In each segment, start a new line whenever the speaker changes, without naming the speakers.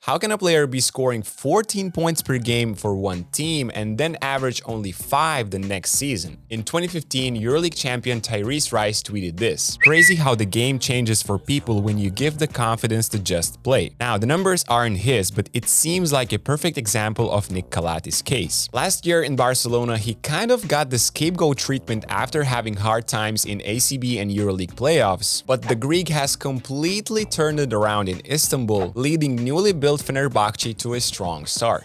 How can a player be scoring 14 points per game for one team and then average only 5 the next season? In 2015, EuroLeague champion Dimitris Itoudis tweeted this: "Crazy how the game changes for people when you give the confidence to just play." Now, the numbers aren't his, but it seems like a perfect example of Nick Calathes' case. Last year in Barcelona, he kind of got the scapegoat treatment after having hard times in ACB and EuroLeague playoffs, but the Greek has completely turned it around in Istanbul, leading newly built Fenerbahce to a strong start.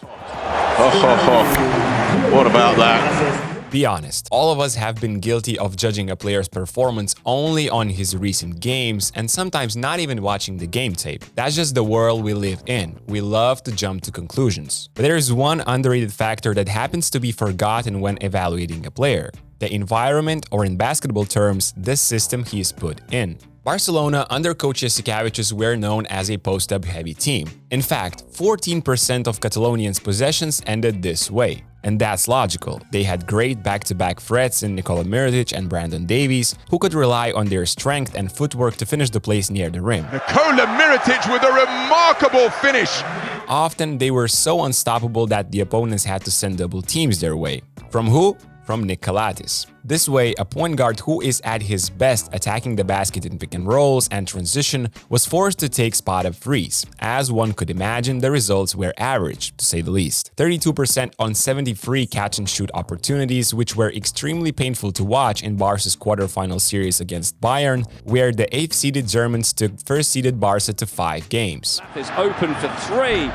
What about that?
Be honest, all of us have been guilty of judging a player's performance only on his recent games and sometimes not even watching the game tape. That's just the world we live in. We love to jump to conclusions. But there is one underrated factor that happens to be forgotten when evaluating a player: the environment, or in basketball terms, the system he is put in. Barcelona, under coach Jasikevičius, were known as a post-up heavy team. In fact, 14% of Catalonians' possessions ended this way. And that's logical. They had great back-to-back threats in Nikola Mirotic and Brandon Davies, who could rely on their strength and footwork to finish the plays near the rim.
Nikola Mirotic with a remarkable finish!
Often, they were so unstoppable that the opponents had to send double teams their way. From who? From Nick Calathes. This way, a point guard who is at his best attacking the basket in pick and rolls and transition was forced to take spot-up threes. As one could imagine, the results were average, to say the least. 32% on 73 catch-and-shoot opportunities, which were extremely painful to watch in Barca's quarterfinal series against Bayern, where the 8th-seeded Germans took first-seeded Barca to 5 games.
It's open for 3.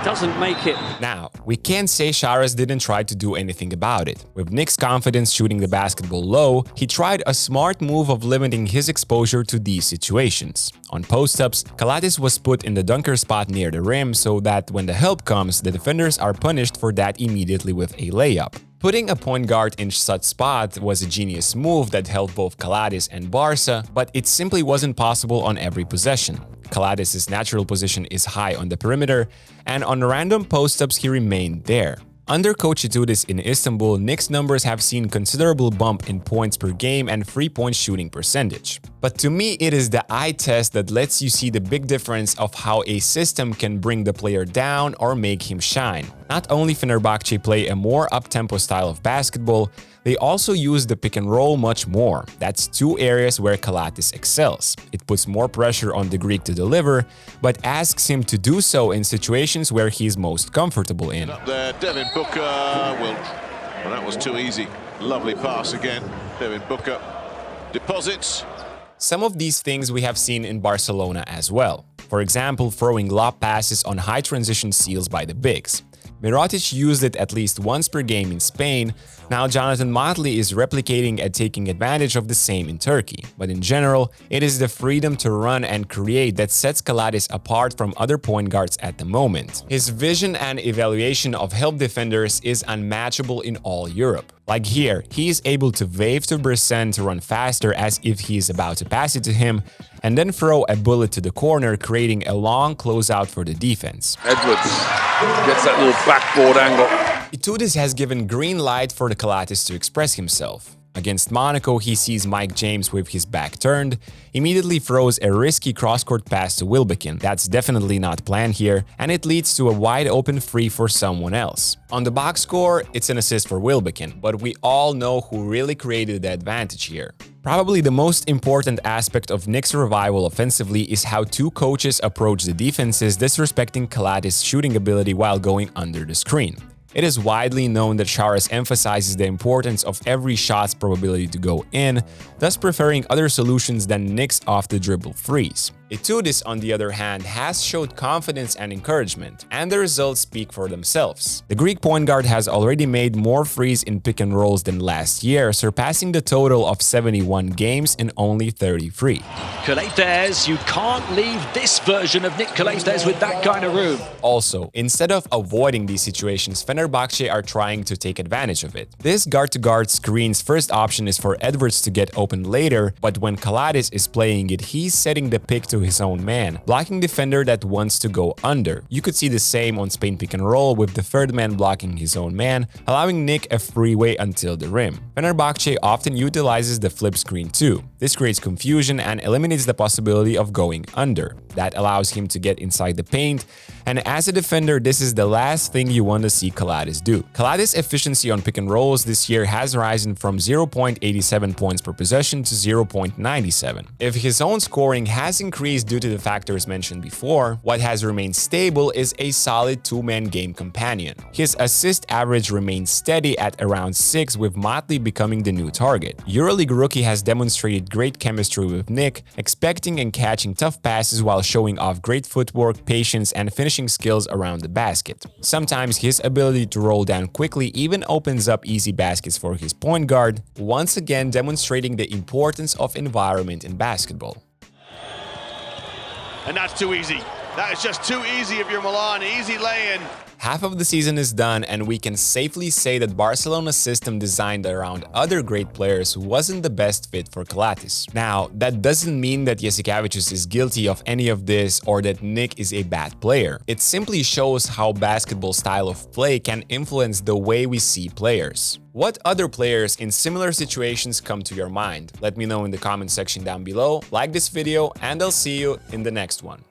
Doesn't make it.
Now, we can't say Charas didn't try to do anything about it. With Nick's confidence shooting the basketball low, he tried a smart move of limiting his exposure to these situations. On post-ups, Calathes was put in the dunker spot near the rim so that when the help comes, the defenders are punished for that immediately with a layup. Putting a point guard in such spot was a genius move that helped both Calathes and Barca, but it simply wasn't possible on every possession. Calathes' natural position is high on the perimeter, and on random post-ups he remained there. Under coach Itoudis in Istanbul, Nick's numbers have seen considerable bump in points per game and three-point shooting percentage. But to me, it is the eye test that lets you see the big difference of how a system can bring the player down or make him shine. Not only Fenerbahce play a more up-tempo style of basketball, they also use the pick and roll much more. That's 2 areas where Calathes excels. It puts more pressure on the Greek to deliver, but asks him to do so in situations where he's most comfortable in.
Up there, Devin Booker will... Well, that was too easy. Lovely pass again. Devin Booker deposits.
Some of these things we have seen in Barcelona as well. For example, throwing lob passes on high transition seals by the bigs. Mirotic used it at least once per game in Spain. Now Jonathan Motley is replicating and taking advantage of the same in Turkey. But in general, it is the freedom to run and create that sets Calathes apart from other point guards at the moment. His vision and evaluation of help defenders is unmatchable in all Europe. Like here, he is able to wave to Bressan to run faster as if he is about to pass it to him, and then throw a bullet to the corner, creating a long closeout for the defense.
Edwards gets that little backboard angle.
Itoudis has given green light for the Calathes to express himself. Against Monaco, he sees Mike James with his back turned, immediately throws a risky cross-court pass to Wilbekin. That's definitely not planned here, and it leads to a wide-open free for someone else. On the box score, it's an assist for Wilbekin, but we all know who really created the advantage here. Probably the most important aspect of Nick's revival offensively is how 2 coaches approach the defenses, disrespecting Calathes' shooting ability while going under the screen. It is widely known that Charas emphasizes the importance of every shot's probability to go in, thus preferring other solutions than Nick's off-the-dribble threes. Itoudis, on the other hand, has showed confidence and encouragement, and the results speak for themselves. The Greek point guard has already made more threes in pick and rolls than last year, surpassing the total of 71 games in only 33.
Calathes, you can't leave this version of Nick Calathes with that kind of room.
Also, instead of avoiding these situations, Fenerbahce are trying to take advantage of it. This guard-to-guard screen's first option is for Edwards to get open later, but when Calathes is playing it, he's setting the pick to his own man, blocking defender that wants to go under. You could see the same on Spain pick and roll, with the third man blocking his own man, allowing Nick a freeway until the rim. Fenerbahce often utilizes the flip screen too. This creates confusion and eliminates the possibility of going under. That allows him to get inside the paint, and as a defender, this is the last thing you want to see Calathes do. Calathes' efficiency on pick and rolls this year has risen from 0.87 points per possession to 0.97. If his own scoring has increased due to the factors mentioned before, what has remained stable is a solid two-man game companion. His assist average remains steady at around 6, with Motley becoming the new target. EuroLeague rookie has demonstrated great chemistry with Nick, expecting and catching tough passes while showing off great footwork, patience, and finishing skills around the basket. Sometimes his ability to roll down quickly even opens up easy baskets for his point guard, once again demonstrating the importance of environment in basketball.
And that's too easy. That is just too easy if you're Milan. Easy lay-in.
Half of the season is done, and we can safely say that Barcelona's system designed around other great players wasn't the best fit for Calathes. Now, that doesn't mean that Jasikevičius is guilty of any of this or that Nick is a bad player. It simply shows how basketball style of play can influence the way we see players. What other players in similar situations come to your mind? Let me know in the comment section down below, like this video, and I'll see you in the next one.